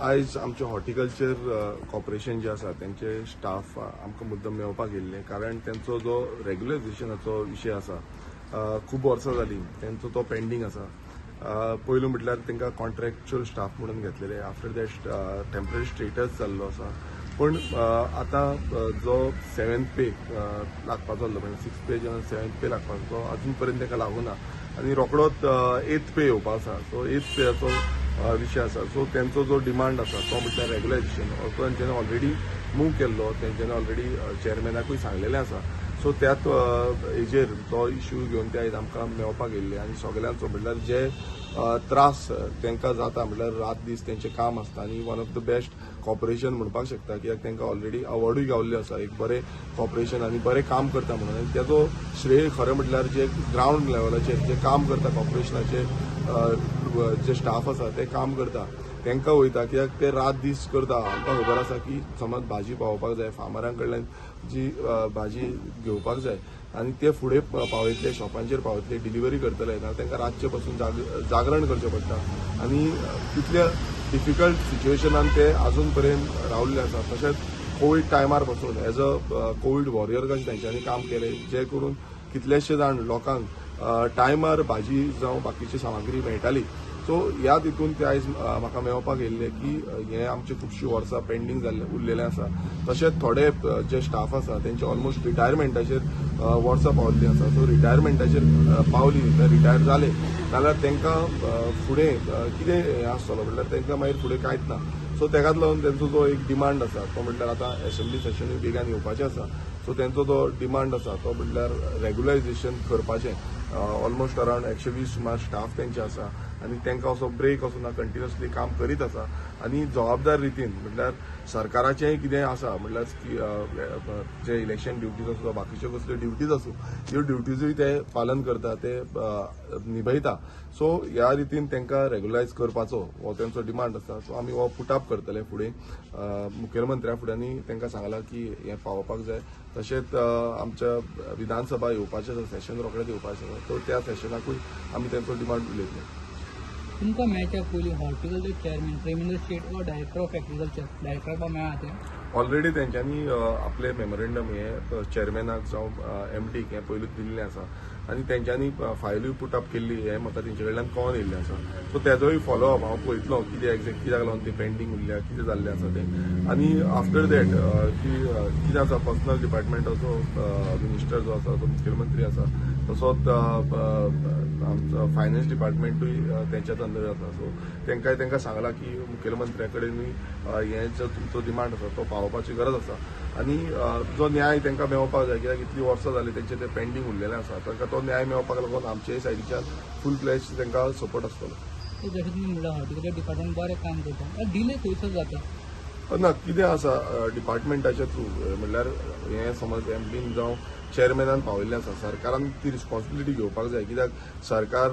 आयज आमचे horticulture corporation जे आसा त्यांचे स्टाफ आमकां मुद्दम मेळपाक येयल्ले, कारण त्यांचो जो रेग्युलरायझेशनाचो विशय आसा खूब वर्सां जाली त्यांचो तो पेंडींग आसा. पयलू म्हटल्यार तांकां कॉन्ट्रॅक्च्युअल स्टाफ म्हणून घेतलेले, आफ्टर दॅट टेम्पररी स्टेटस जाल्लो आसा. पण आतां जो 7th पे लागपाचो आसलो, म्हणजे 6th पे 7th पे लागपाचो तो अजून पर्यंत ताका लागूना आनी रोखडोच 8th पे येवपा आसा. सो 8th पेयाचो विशय आसा. सो त्यांचो जो डिमांड आसा तो म्हटल्यार रेग्युलायझेशन, तो तेंच्यांनी ऑलरेडी मूव केल्लो, तेंच्यांनी ऑलरेडी चेअरमॅनाकूय सांगलेलें आसा. सो त्याच हेजेर तो इश्यू घेवन ते आयज आमकां मेळपाक येयल्ले आनी सगळ्यांचो म्हटल्यार जे त्रास तांकां जाता, म्हटल्यार रात दीस तेंचें काम आसता आनी one of the best corporation म्हणपाक शकता, कित्याक तांकां ऑलरेडी अवॉर्डूय गावल्ले आसा एक बरें कॉर्पोरेशन आनी बरें काम करता म्हणून. आनी तेजो श्रेय खरें म्हटल्यार जे ग्रावंड लेवलाचेर जे काम करता कॉर्पोरेशनाचे जे स्टाफ आसा ते काम करता तांकां वयता, कित्याक ते रात दीस करता. आमकां खबर आसा की समज भाजी पावोवपाक जाय, फार्मरां कडल्यान जी भाजी घेवपाक जाय आनी ते फुडें पावयतले, शॉपांचेर पावयतले, डिलिव्हरी करतले, जाल्यार तांकां रातचे पासून जागरण करचें पडटा आनी तितल्या डिफिकल्ट सिच्युएशनान ते आजून पर्यंत रावल्ले आसा. तशेंच कोवीड टायमार पासून एज अ कोवीड वॉरियर कशें तेंच्यांनी काम केलें, जे करून कितलेशे जाण लोकांक टायमार भाजी जावं बाकीची सामग्री मेळटाली. सो ह्या तितून ते आयज म्हाका मेळपाक येयल्ले की हे आमचे खुबशीं वर्सां पेंडींग जाल्ले उरलेलें आसा. तशेंच थोडे जे स्टाफ आसा तेंचे ऑलमोस्ट रिटायरमेंटाचेर वर्सां पावल्लीं आसा. सो रिटायरमेंटाचेर पावली, रिटायर जाले जाल्यार तांकां फुडें कितें हें आसतलो, म्हटल्यार तांकां मागीर फुडें कांयच ना. सो तेकाच लागून तेंचो जो एक डिमांड आसा तो म्हटल्यार आतां असेंब्ली सेशनूय बेगान येवपाचें आसा. सो तेंचो जो डिमांड आसा तो म्हटल्यार रेग्युलरायझेशन करपाचें. ऑलमोस्ट अरावंड 120 सुमार स्टाफ तेंचे आसा आनी तांकां असो ब्रेक असो ना, कंटिन्युअसली काम करीत आसा आनी जबाबदार रितीन म्हटल्यार सरकाराचेंय कितें आसा, म्हटल्यार जे इलेक्शन ड्युटीज आसूं बाकीच्यो कसल्यो ड्युटीज आसूं ह्यो ड्युटीजूय ते पालन करता, ते निभयता. सो ह्या रितीन तांकां रेग्युलायज करपाचो हो तेंचो डिमांड आसा. सो आमी हो पुटअप करतले फुडें मुखेलमंत्र्या फुडें आनी तांकां सांगलां की हें पावोवपाक जाय. तशेंच आमच्या विधानसभा येवपाचें आसा, सेशन रोखडेंच येवपाचें आसा. सो त्या सेशनाकूय आमी तेंचो डिमांड उलयतले. तुमकां मेळच्या पयलीं हॉर्टिकल्चर चेअरमॅन प्रेमिंदर स्टेट वा डायरेक्टर ऑफ एग्रीकल्चर डायरेक्टराक मेळ्ळा ते ऑलरेडी तेंच्यांनी आपले मेमोरेंडम हे चेअरमॅनाक जावं MDक हें पयलींच दिल्लें आसा आनी तेंच्यांनी फायलूय पुटअप केल्ली, हें म्हाका तेंचे कडल्यान कळोन येयल्लें आसा. सो तेजोय फॉलोअप हांव पळयतलो, कितें एक्झॅक्ट कित्याक लागून तें पेंडींग उरल्या, कितें जाल्लें आसा तें. आनी आफ्टर दॅट की कितें आसा, पर्सनल डिपार्टमेंटाचो मिनिस्टर जो आसा तो मुखेलमंत्री आसा, तसोच आमचो फायनान्स डिपार्टमेंटूय तेंच्याच अंडर आसा. सो तांकां सांगलां की मुखेलमंत्र्या कडेनूय हें जो तुमचो डिमांड आसा तो पावोवपाची गरज आसा आनी जो न्याय तांकां मेळपाक जाय, कित्याक इतलीं वर्सां जालीं तेंचें तें पेंडींग उरलेलें आसा. तांकां तो न्याय मेळपाक लागून आमचे सायडीच्यान फूल फ्लॅश तांकां सपोर्ट आसतलो. जशें तुमी म्हणल्यार हॉर्टिकल्चर डिपार्टमेंट बरें काम करता, डिले खंयसर जाता ना, कितें आसा डिपार्टमेंटाच्या थ्रू, म्हणल्यार हें समज MDन जावं चेअरमॅनान पावयल्लें आसा, सरकारान ती रिस्पॉन्सिबिलिटी घेवपाक जाय. कित्याक सरकार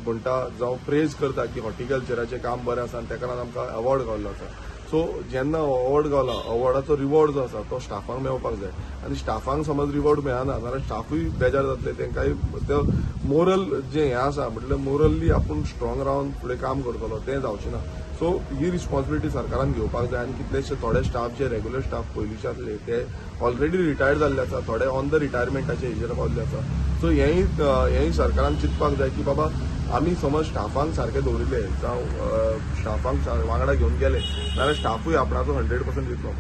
म्हणटा जावं प्रेज करता की हॉर्टिकल्चराचें काम बरें आसा आनी तेका लागून आमकां अवॉर्ड गावल्लो आसा. सो जेन्ना अवॉर्ड गावला, अवॉर्डाचो रिवॉर्ड जो आसा तो स्टाफांक मेळपाक जाय आनी स्टाफांक समज रिवॉर्ड मेळना जाल्यार स्टाफूय बेजार जातले. तेंकांय ते मोरल जे हें आसा, म्हटल्यार मोरल्ली आपूण स्ट्रॉंग रावन फुडें काम करतलो तें जावचें ना. सो ही रिस्पॉन्सिबिलिटी सरकारान घेवपाक जाय आनी कितलेशे थोडे स्टाफ जे रेग्युलर स्टाफ पयलींचे आसले ते ऑलरेडी रिटायर्ड जाल्ले आसा, थोडे ऑन द रिटायरमेंटाचे हेजेर पावल्ले आसा. सो हेंय सरकारान चिंतपाक जाय की बाबा आमी समज स्टाफांक सारके दवरिल्ले जावं स्टाफांक वांगडा घेवन गेले जाल्यार स्टाफूय आपणाचो 100% दितलो.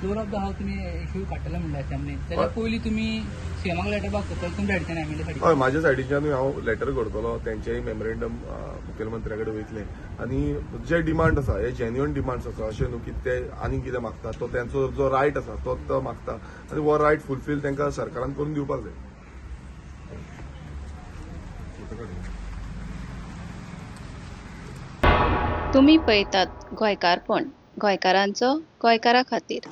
फ्लोर ऑफ द हाऊस तुमी इश्यू काडटले म्हणल्यार असेंब्लीन, जाल्यार पयलीं तुमी सीएमाक लेटर पास करतले तुमच्या सायडीच्यान एमएलए सायडीच्यान? हय, म्हाज्या सायडीच्यानूय हांव लेटर करतलो, तेंचेय मेमोरेंडम मुखेलमंत्र्या कडेन वयतलें आनी जे डिमांड आसा हे जेन्युअन डिमांड्स आसा, अशें न्हू की ते आनी कितें मागता, तो तेंचो जो रायट आसा तोच तो मागता आनी हो रायट फुलफील तांकां सरकारान करून दिवपाक जाय. तुम्ही पळयतात गोंयकारपण, गोंयकारांचो गोंयकारा खातीर.